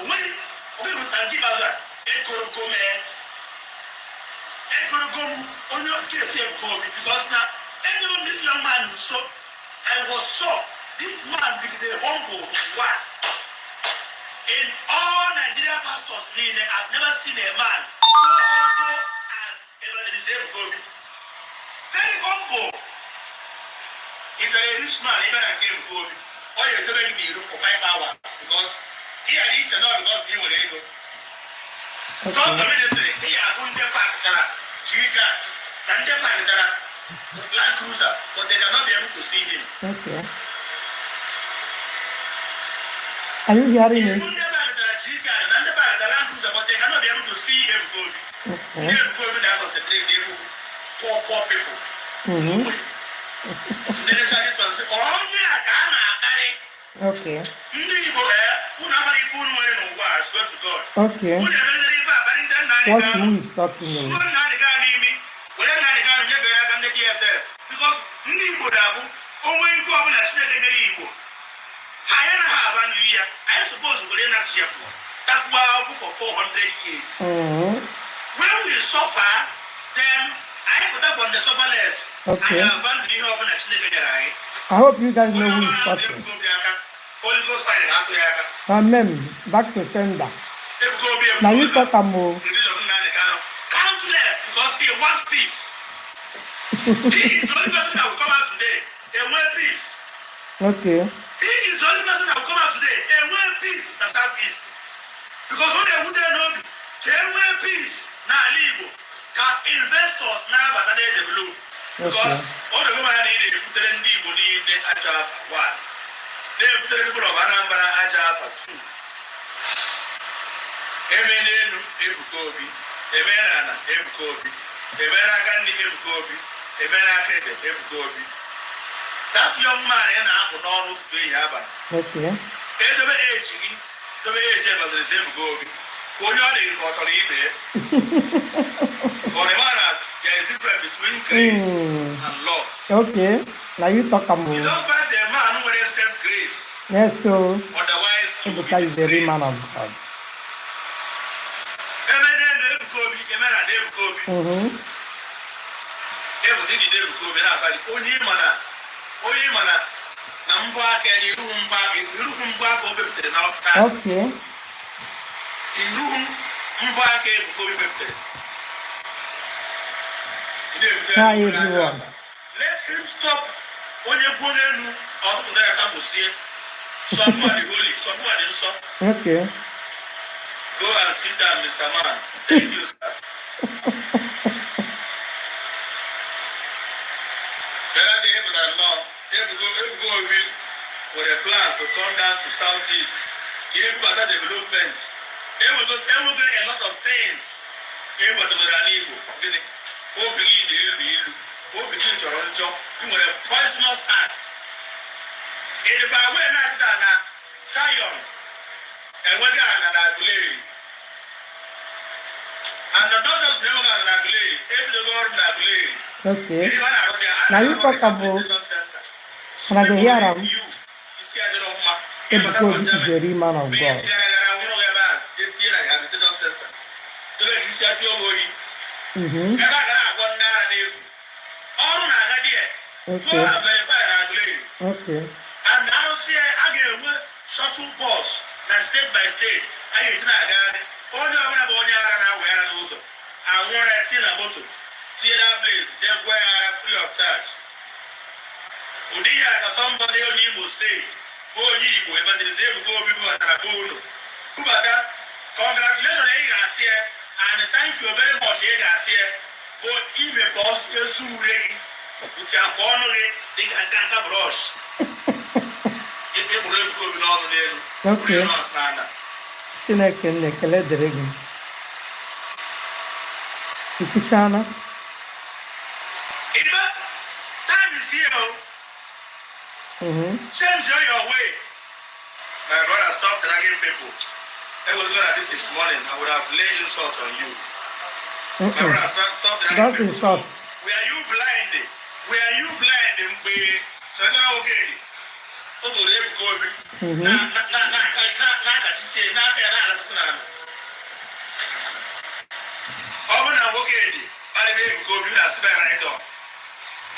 When we will give us on your case because now anyone this young man so I was shocked. This man became the humble one. In all Nigerian pastors, I've never seen a man so humble as Adadiche Obi. Very humble. If you're a rich man, even I came Obi, all you're doing is you for 5 hours because he had each and all because he will ego. Don't say, hey, I couldn't get back to Chica, and get back to Land Cruiser, but they cannot be able to see him. Okay. Are you hearing it? But they cannot be able to see him good. Okay. Poor people. Mm-hmm. Okay. Okay. What who is talking about? Because I suppose we're not here for 400 years. Mm-hmm. When we suffer, then I put up on the sufferless. Okay. I hope you guys know who is talking. Amen. Back to sender. Now you talk more. Countless, because they want peace. He is the only person that will come out today. They want peace. Okay. He is the only person that will come out today. They want peace. The Southeast. Because when they wouldn't know, they want peace. Now, legal. Investors now, but they develop. Because all the women need to put in the money in the Ajah for 1. They put the people of Anambra Ajah for 2. Amen. Ebuka Obi. Amen. Ebuka Obi. Amen. Agandi Ebuka Obi. Amen. Akede Ebuka Obi. That young man and I will not know today. Okay. The age of Adadiche Ebuka Obi. When you are the there is difference between grace and love. Okay. Now you talk about. You don't find a man who says grace. Yes, so. Otherwise, Ebuka is a real man of God. Mm-hmm. Okay. Hi everyone. Let him stop. Someone holy, someone is so. Okay. Go and sit down, Mr. Man. Thank you, sir. With a plan to come down to Southeast, give better development. They will get a lot of things. They will do the who begin the who begin to run job with a poisonous act. In the Bible, not done Zion and whether Adadiche. And the daughters never got Adadiche, every the Lord Adadiche. Okay. Now you talk about. Can I go hear him? Ebuka Obi is a real man of God. Mm-hmm. Okay. Okay. And now see I get a shuttle bus that state by state. I get all the other boy now where I also. I want to see a motor. See that place, they were free of charge. Udia somebody on Imo State. Go Imo, but the same go people at Rabono. Congratulations, here, and thank you very much, here. Go even boss is ready. It's a corner, they can a brush. Okay. Can let the ring. Ikuchana. Time is here. Change your way. My brother, stop dragging people. I was going to this morning. I would have laid insult on you. My brother, stop dragging people. Were you blind? Were you blind? Okay. Open and walk in. I will go to the spare right door.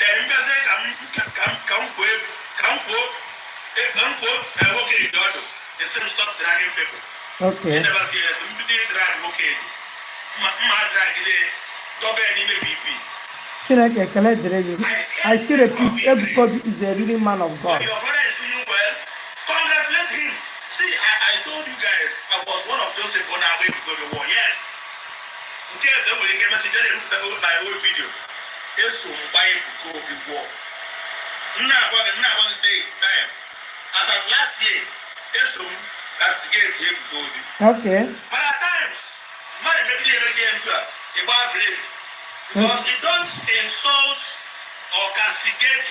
Then you say, come, walk in the door. They say, stop dragging people. Okay. You never see it. You didn't drag, walk in. My drag is a top end in the BP. I still repeat, Ebuka Obi is a really man of God. Your brother is doing well. Congratulate him. See, I told you guys, I was one of those people that way to go to war. Yes. In case I will get my old video. Yes, so buy to go to war. Now, one days time. As of last year, yes, so castigate him to go. Okay. But at times, man, maybe again, sir, about brave. Because you don't insult or castigate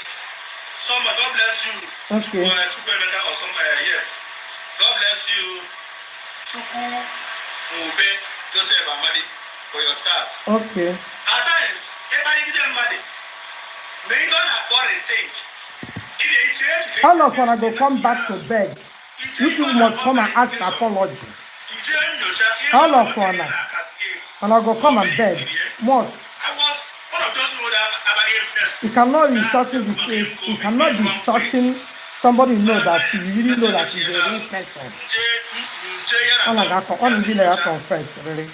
someone. God bless you. Okay. Or some, yes. God bless you. Chuku Ube Joseph Amadi for your stars. Okay. At times, everybody give them money. May God have bought a thing. All of us go come back to beg. You people must come and ask apology. All of us. And I go come and beg. Must. I was one of those people that You cannot be insulting the kid. You cannot be insulting somebody you know that you really know that he's a real person. All I got confess, really.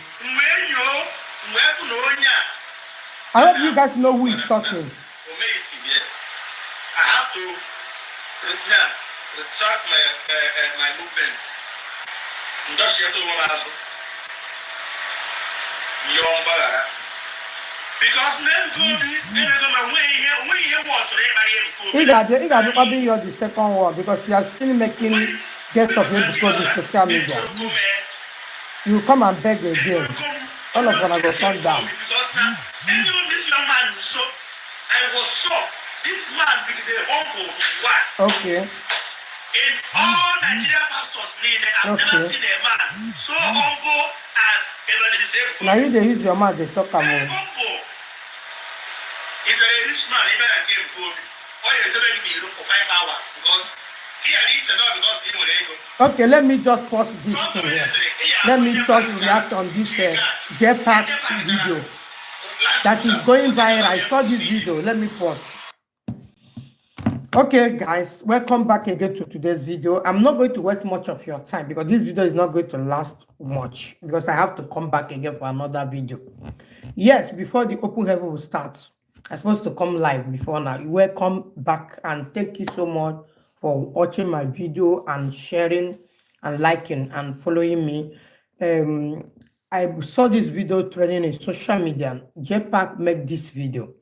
I hope you guys know who is talking. I have to retract my movements. Just share to one because he got be the second one because you are still making guests of him because of social media. You come and beg again. All of them are going to come down. Because now, this young man, so I was shocked. This man be the humble one. Okay. In all Nigerian pastors' name, I've never seen a man so humble as Adadiche. Now you they use your mouth to talk about. Very humble. If you're a rich man, even I came to me, or you're telling me for 5 hours because he are rich enough because he know they go. Okay, let me just pause this thing here. Let me just react on this jetpack video that is going viral. I saw this video. Let me pause. Okay, guys, welcome back again to today's video. I'm not going to waste much of your time because this video is not going to last much because I have to come back again for another video. Yes, before the open heaven will start, I'm supposed to come live before now. Welcome back and thank you so much for watching my video and sharing and liking and following me. I saw this video trending in social media. Jetpack make this video.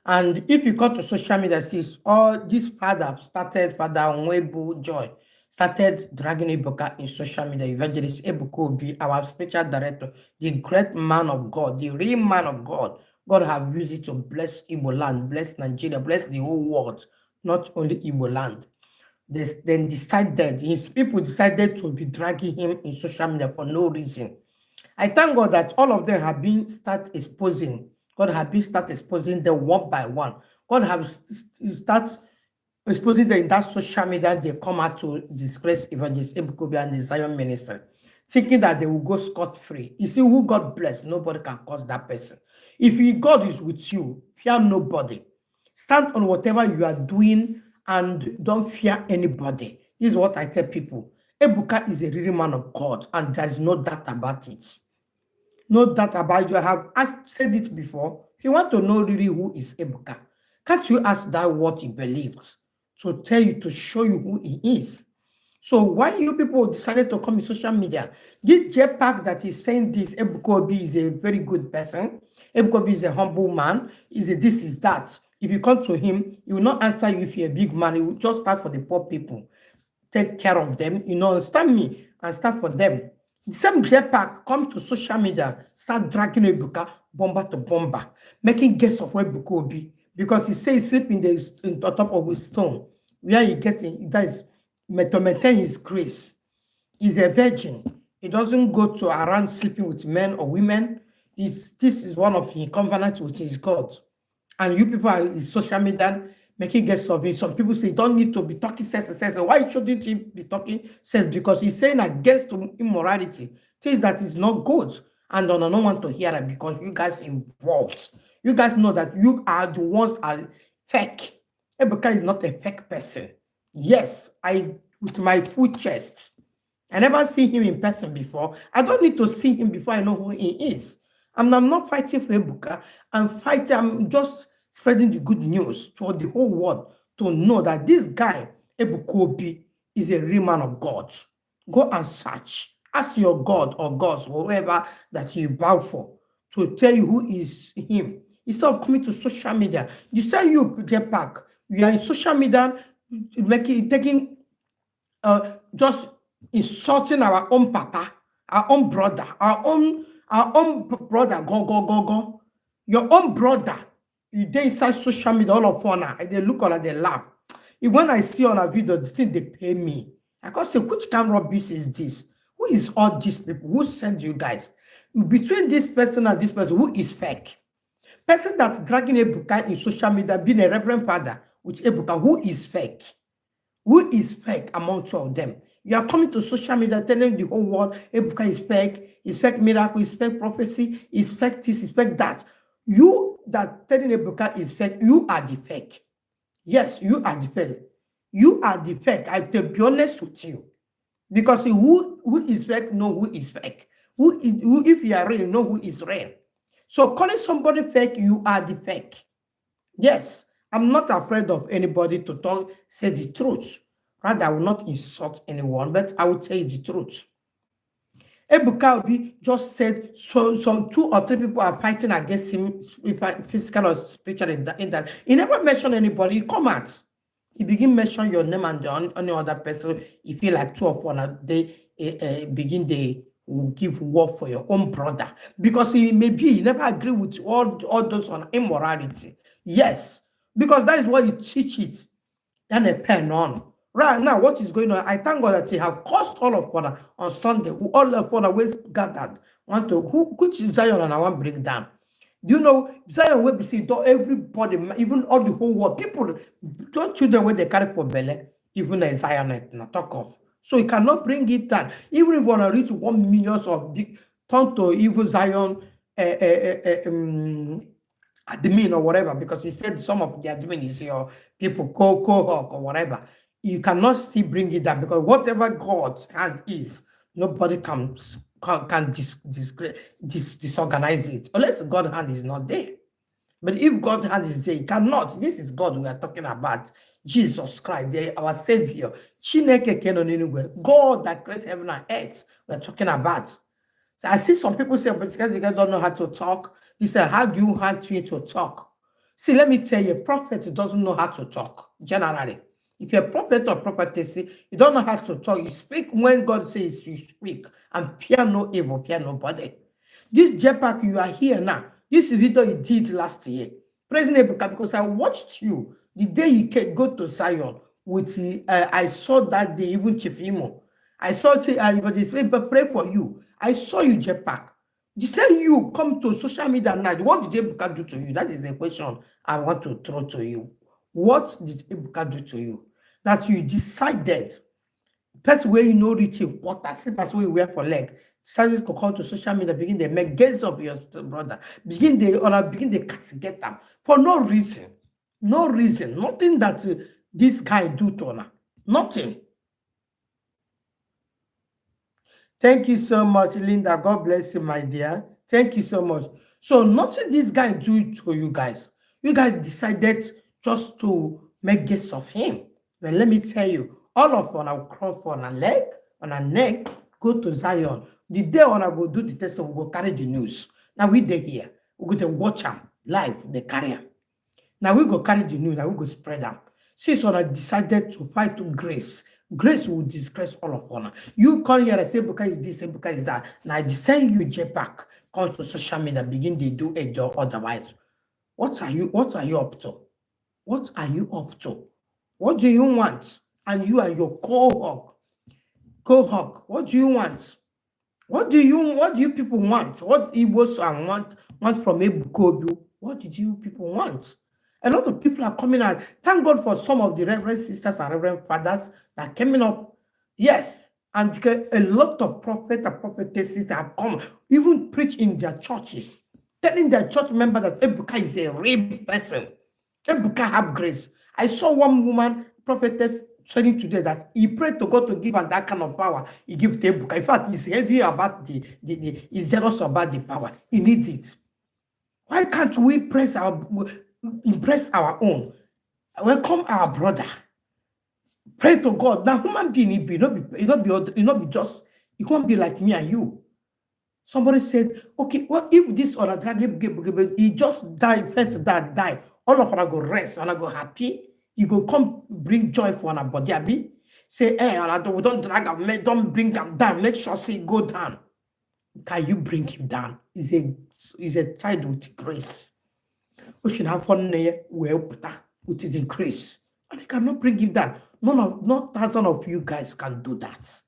And if you go to social media, see all this father Onwebo Joy started dragging Ebuka in social media. Evangelist Ebuka Obi, our spiritual director, the great man of God, the real man of God. God have used it to bless Igbo land, bless Nigeria, bless the whole world, not only Igbo land. Then decided, his people decided to be dragging him in social media for no reason. I thank God that all of them have been start exposing. God have been start exposing them one by one. God have start exposing them in that social media. They come out to disgrace Evangelist Ebuka Obi and the Zion ministry, thinking that they will go scot-free. You see, who God bless, nobody can cause that person. If God is with you, fear nobody. Stand on whatever you are doing and don't fear anybody. This is what I tell people. Ebuka is a real man of God, and there is no doubt about it. No doubt about it. I have said it before. If you want to know really who is Ebuka, can't you ask that what he believes to tell you, to show you who he is? So why you people decided to come in social media? This jetpack that is saying this, Ebuka Obi is a very good person. Ebuka Obi is a humble man. Is a this, is that. If you come to him, he will not answer you if you're a big man. He will just start for the poor people. Take care of them. You know, understand me and start for them. The same jetpack come to social media, start dragging Ebuka bomber to bomber, making guess of where Ebuka Obi, because he says sleep on top of a stone, where he gets in, that is to maintain his grace. He's a virgin. He doesn't go to around sleeping with men or women. This is one of his covenants with his God. And you people are in social media making guess of it. Some people say don't need to be talking sense. Why shouldn't he be talking sense? Because he's saying against immorality. things that is not good. And I don't want to hear that because you guys involved. You guys know that you are the ones are fake. Ebuka is not a fake person. Yes, I with my full chest. I never see him in person before. I don't need to see him before I know who he is. I'm not fighting for Ebuka. I'm just spreading the good news for the whole world to know that this guy, Ebuka Obi, is a real man of God. Go and search. Ask your God or gods, whoever that you bow for, to tell you who is him. Instead of coming to social media, you say you get back. You are in social media, taking just insulting our own papa, our own brother, our own brother, go. Your own brother, you dey inside social media, all of fun, they look on and they laugh. When I see on a video, the thing they pay me. I can say, which kind of rubbish is this? Who is all these people? Who sent you guys? Between this person and this person, who is fake? Person that's dragging Ebuka in social media, being a reverend father with Ebuka, who is fake? Who is fake among two of them? You are coming to social media telling the whole world Ebuka is fake miracle, is fake prophecy, is fake this, is fake that. You that telling Ebuka is fake, you are the fake. Yes, you are the fake. You are the fake. I have to be honest with you. Because who is fake, know who is fake. Who if you are real, know who is real. So calling somebody fake, you are the fake. Yes, I'm not afraid of anybody to say the truth. Rather, I will not insult anyone, but I will tell you the truth. Ebuka Obi just said some 2 or 3 people are fighting against him, physical or spiritual in that. He never mentioned anybody. He come out. He begin mention your name and the only other person. You feel like 2 of 1, they begin they will give war for your own brother because he never agree with all those on immorality. Yes, because that is what you teach it. Then a pen on. Right now, what is going on? I thank God that he have caused all of us on Sunday. All of us always gathered. Which is Zion and I want to break down. Do you know Zion will be seen? Everybody, even all the whole world, people, don't children when they carry for belly, even a Zion not talk of. So you cannot bring it down. Even if you want to reach 1 million of big turn to even Zion admin or whatever, because he said some of the admin is your people, co-hawk or whatever. You cannot still bring it down because whatever God's hand is, nobody can disorganize it unless God's hand is not there. But if God's hand is there, you cannot. This is God we are talking about. Jesus Christ, our Savior. God that created heaven and earth, we're talking about. So I see some people say, but they don't know how to talk. He said, how do you want me to talk? See, let me tell you, a prophet doesn't know how to talk, generally. If you're a prophet or prophetess, you don't know how to talk. You speak when God says you speak, and fear no evil, fear nobody. This jetpack, you are here now. This video you did last year. President Ebuka, because I watched you the day you go to Zion with I saw that day, even Chief Imo. I saw but pray for you. I saw you jetpack. You say you come to social media now. What did Ebuka do to you? That is the question I want to throw to you. What did Ebuka do to you? That you decided, first way you know reaching water, same as way you wear for leg, decided to come to social media, begin they make gaze of your brother, begin they castigate them for no reason. No reason. Nothing that this guy do to her. Nothing. Thank you so much, Linda. God bless you, my dear. Thank you so much. So nothing this guy do to you guys. You guys decided just to make guess of him. But let me tell you, all of on our cross on our leg, on our neck, go to Zion. The day on I go do the test, we go carry the news. Now we dey here. We go to watch them live, they carry them. Now we go carry the news, now we go spread them. Since on I decided to fight to grace, grace will disgrace all of honor. You come here and say, Ebuka is this, Ebuka is that. Now I decide you jetpack, come to social media, begin they do a job otherwise. What are you up to? What are you up to? What do you want? And you and your co-hawk, what do you want? What do you people want? What Igbos want from Ebuka Obi? What did you people want? A lot of people are coming out. Thank God for some of the reverend sisters and reverend fathers that are coming up. Yes, And a lot of prophets and prophetesses have come, even preach in their churches, telling their church member that Ebuka is a real person. Ebuka have grace. I saw one woman prophetess saying today that he prayed to God to give her that kind of power. He give to Ebuka. In fact, he's heavy about he's jealous about the power. He needs it. Why can't we impress our own? Welcome our brother. Pray to God. Now, human being, he not be just, he won't be like me and you. Somebody said, okay, well, if this or that, he just died, first that die, all of us go rest, and I go happy. You go come bring joy for our body, abi. Say, hey, we don't drag him, don't bring him down. Make sure he go down. Can you bring him down? He's a child with grace. We should have fun there, with the grace. And they cannot bring him down. Not thousands of you guys can do that.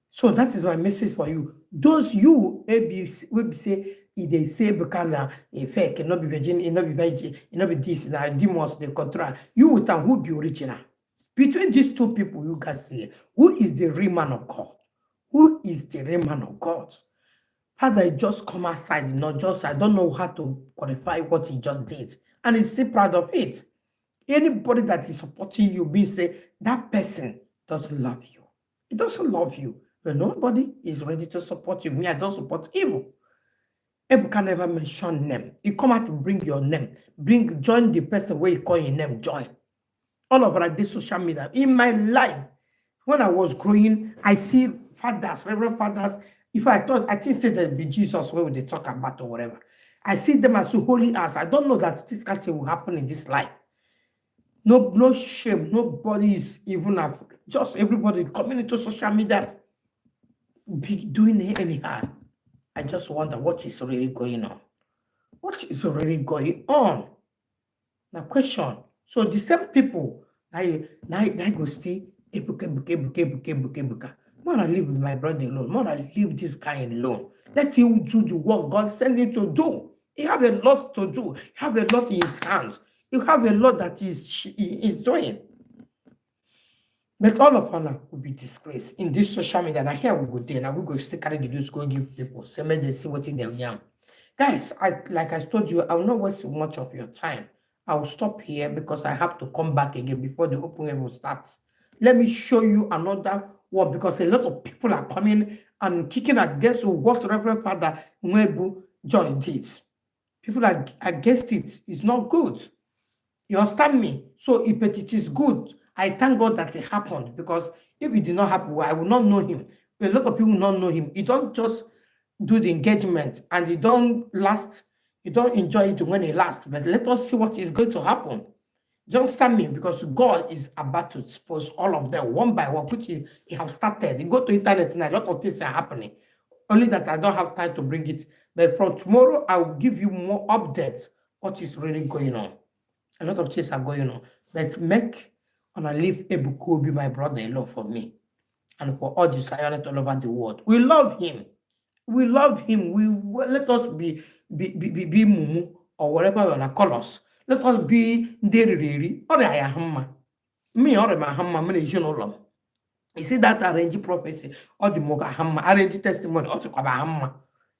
So that is my message for you. Those you will say, if they say because a fake, not be virgin, not be virgin, not be this, demons, the control. You will tell who be original. Between these two people, you can see who is the real man of God. Who is the real man of God? Father, he just come outside, not just, I don't know how to qualify what he just did. And he's still proud of it. Anybody that is supporting you, be say, that person doesn't love you. He doesn't love you. But nobody is ready to support you. Me, I don't support evil. Ebuka never mention name. You come out to bring your name. Join the person where you call your name, join. All over this social media. In my life, when I was growing, I see fathers, reverend fathers. If I think say that be Jesus where they talk about or whatever. I see them as holy as. I don't know that this kind of thing will happen in this life. No shame. Nobody is even just everybody coming into social media be doing it anyhow. I just wonder what is really going on. What is really going on? Now question. So the same people now go see Ebuka. More I live with my brother alone. More I leave this guy alone. Let him do the work God sent him to do. He have a lot to do. He have a lot in his hands. You have a lot that he is doing. But all of us will be disgraced in this social media. Now here we go there. Now we go still carry the news, go give people. So may they see what in them young. Guys, like I told you, I will not waste much of your time. I will stop here because I have to come back again before the open level starts. Let me show you another one because a lot of people are coming and kicking against what Reverend Father Nwebu John did. People are against it. It's not good. You understand me? So if it is good, I thank God that it happened because if it did not happen, I will not know him. A lot of people will not know him. You don't just do the engagement and you don't last, you don't enjoy it when it lasts. But let us see what is going to happen. You understand me? Because God is about to expose all of them one by one, which he has started. You go to internet and a lot of things are happening. Only that I don't have time to bring it. But from tomorrow, I will give you more updates what is really going on. A lot of things are going on. Let's make and I leave Ebuka Obi, my brother-in-law, for me. And for all the Zionists all over the world. We love him. We love him. Let us be mumu or whatever you want to call us. Let us be deriri. Or I am me or my hammer, me you see that arranged prophecy or the moga hammer, arranged testimony or the hammer.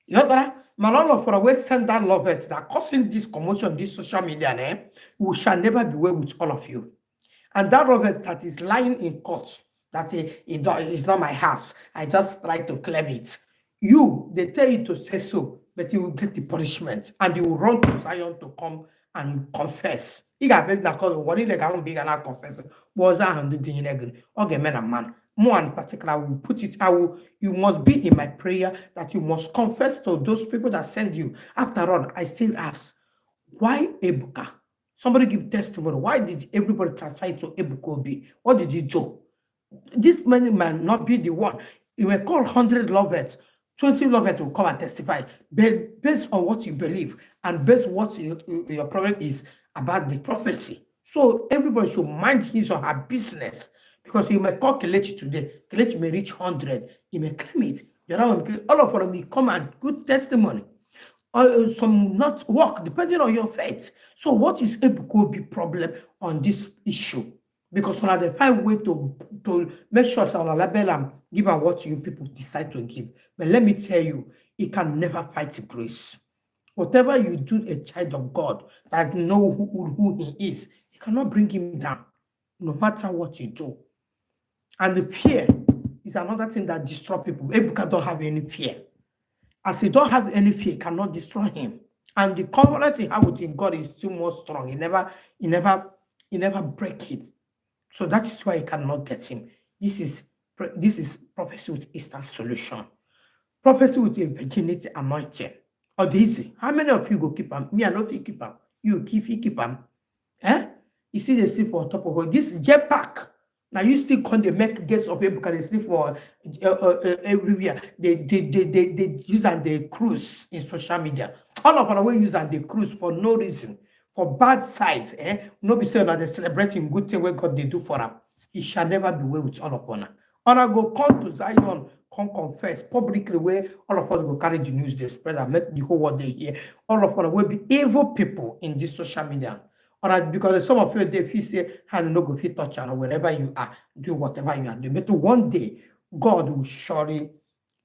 You know that? Malolo for a way send that love it that causing this commotion, this social media, we shall never be well with all of you. And that Robert that is lying in court, that it's not my house. I just try to claim it. They tell you to say so, but you will get the punishment. And you will run to Zion to come and confess. You got that call what is like big and confess. Was I on the thing? Okay, man and man. More in particular, I will put it, you must be in my prayer that you must confess to those people that send you. After all, I still ask, why Ebuka? Somebody give testimony. Why did everybody transfer to Ebuka Obi? What did he do? This man might not be the one. You will call 100 lovers. 20 lovers will come and testify. Based on what you believe and based on what your problem is about the prophecy. So everybody should mind his or her business. Because you may call Kelechi today. Kelechi may reach 100. You may claim it. All of them will come and good testimony. Or some not work, depending on your faith. So what is Ebuka Obi problem on this issue? Because on the find way to make sure so on label am give am what you people decide to give. But let me tell you, it can never fight grace. Whatever you do, a child of God that know who he is, it cannot bring him down, no matter what you do. And the fear is another thing that destroys people. Ebuka don't have any fear. As he don't have any fear, it cannot destroy him. And the covenant he have with God is still more strong. He never break it. So that is why he cannot get him. This is prophecy with instant solution. Prophecy with a virginity anointing. Or easy. How many of you go keep them? Me, I know if you keep them. You keep them. Eh? You see they sleep on top of her. This jetpack. Now you still can't they make guests of Ebuka, they sleep for everywhere. They use and they cruise in social media. All of our way use and they cruise for no reason. For bad sides, no be saying that they're celebrating good thing where God they do for them. It shall never be well with all of honor. Honor go come to Zion, come confess publicly where all of us go carry the news, they spread and make the whole world they hear. All of us will be evil people in this social media. All right, because some of you they feel say, hand no go fit touch and wherever you are, do whatever you are doing. But one day, God will surely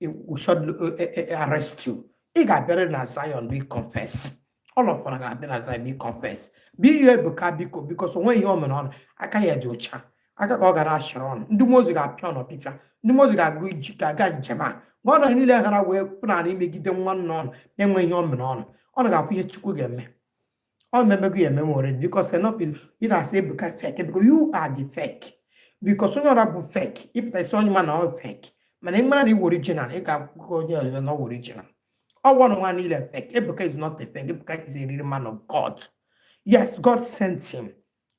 arrest you. He got better than Zion, be confess. All of us got better than Zion, be confess. Be you Ebuka because when you're on, I can't hear the cha. I got all that Sharon. The most got piano picture. The most got good got jama. One I need to have a way, put on him, give them one on, then when you're on. All I got here to get me. I remember your memory because enough is you know say because fake because you are the fake. Because you're not fake. If there's only man or fake, my name is original. You can go there, you're not original. All one is fake. Ebuka is not a fake. Ebuka is a real man of God. Yes, God sent him,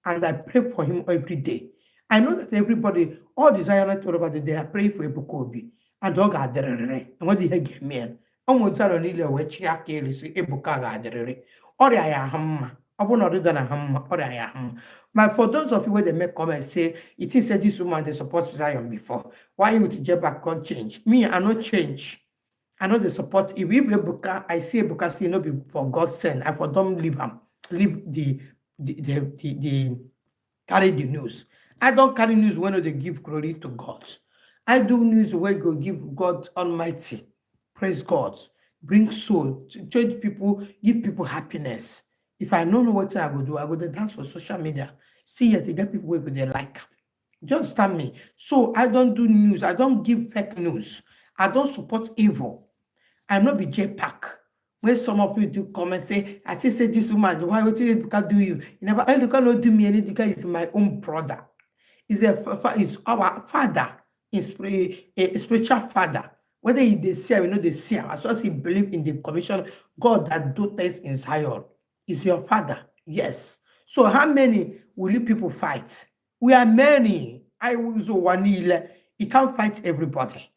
and I pray for him every day. I know that everybody, all the Zionites all over the day, are praying for Ebuka Obi, and dog are there. And what did he get me? I'm going to tell you which I can't say Ebuka are there. Or I am not than a hammer, or I am. But for those of you where they make comments say it is said this woman they support Zion before. Why would Jeba can't change? Me, I not change. I know they support if Ebuka, I see Ebuka say no be for God send. I for don't leave him, leave the carry the news. I don't carry news when they give glory to God. I do news where go give God Almighty. Praise God. Bring soul, change people, give people happiness. If I don't know what I go do, I go to dance for social media. Still yet they get people where they like. Do you understand me? So I don't do news. I don't give fake news. I don't support evil. I'm not be J-Pack. When some of you do come and say, I still say this woman, why would you do you? You never, you cannot do me anything because it's my own brother. It's our father, a spiritual father. Whether they see or they see, as long as you believe in the commission, God that do things in Zion is your father. Yes. So how many will you people fight? We are many. I was one. You can't fight everybody.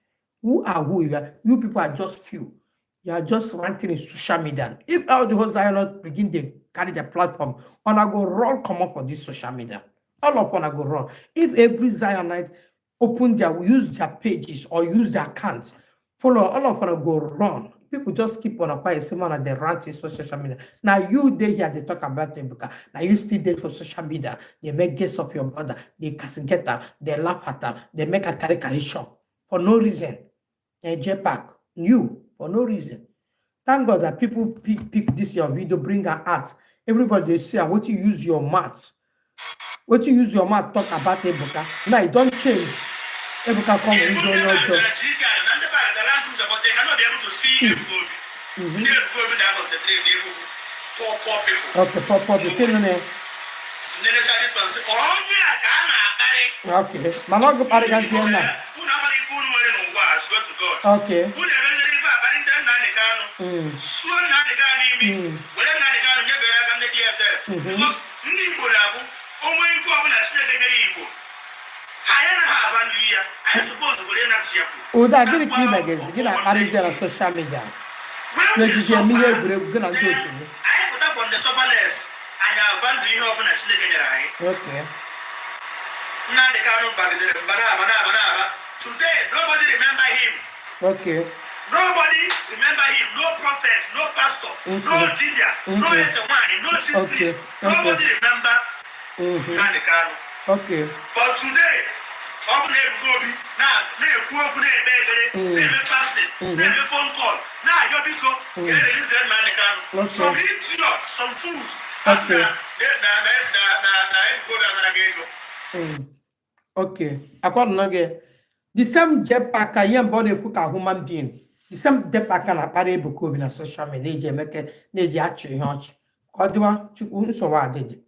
Who are who? You people are just few. You are just ranting in social media. If all the whole Zion begin to carry the platform, on I go run come up for this social media. All of on I go run. If every Zionite open their use their pages or use their accounts, follow all of them go run. People just keep on applying someone and they rant in social media. Now you there here they talk about them because now you still there for social media. They make guests of your brother, they castigate her, they laugh at her, they make a caricature for no reason. And J-Pack, you for no reason. Thank God that people pick this your video, bring her out. Everybody they say what you use your mouth. What you use your mouth talk about Ebuka. Now it don't change. Ebuka come with your job. But they cannot be able to see Ebuka. Poor people. Okay, poor people. Okay, Mama go party against you now. Okay. Oh, that get a magazine, get a article of social media. When you suffer, I put up on the sufferness and I want to help in a children. Okay. Now the car back in the banana. Today, nobody remember him. Okay. Nobody remember him. No prophet, no pastor, no ginger, no SMI, no chief priest. Nobody remember now the car. Okay. But today, I'm going to go now. Fasting, phone call. Now you're Okay. some idiots, some fools. Okay. Okay. According to the same jetpack, I am born a cook a human being. The same jetpack and a party book in a social media, make a lady actually hunch. Kodwa, Chukun so I did.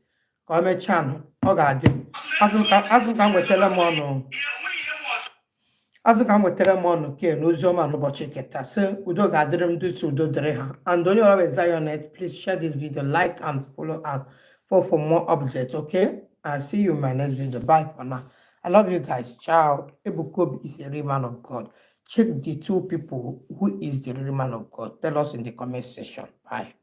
Come channel, or I did. As you come with telemono. As you come with telemono, okay, no zoom and no check it. So, we don't gather them to do the and don't you always Zionet, please share this video, like and follow us for more updates, okay? I'll see you in my next video. Bye for now. I love you guys. Ciao. Ebuka Obi is a real man of God. Check the two people who is the real man of God. Tell us in the comment section. Bye.